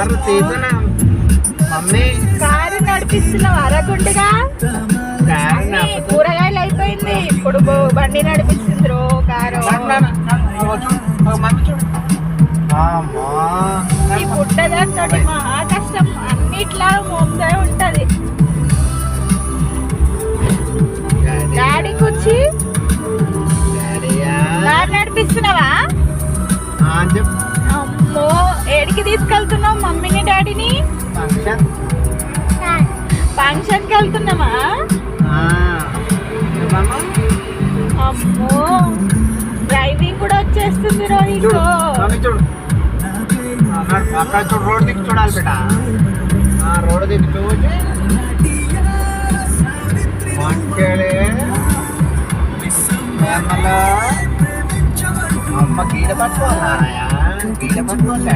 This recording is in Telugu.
కారు తీసిన మమ్మీ కారు నడిపిస్తున్నావు అరగుండుగా. కూరగాయలు అయిపోయింది, ఇప్పుడు బండి నడిపిస్తుండ్రు కారు. ఈ పుట్టదాంతో మహా కష్టం, అన్నిట్లా ముందే ఉంటది. డాడీ కూర్చి కారు నడిపిస్తున్నావా? అమ్మో, ఏడికి తీసుకెళ్తున్నావు మమ్మీని డాడీని? ఫంక్షన్కి వెళ్తున్నామా? అమ్మో, డ్రైవింగ్ కూడా వచ్చేస్తుంది రోహిత్. అక్కడ చూడు, రోడ్ దిక్కు చూడాలి బిడ్డ. రోడ్ దిక్కు చూసి అమ్మ గీడ పట్టుకోవాలా? గీడ పట్టుకోవాలి.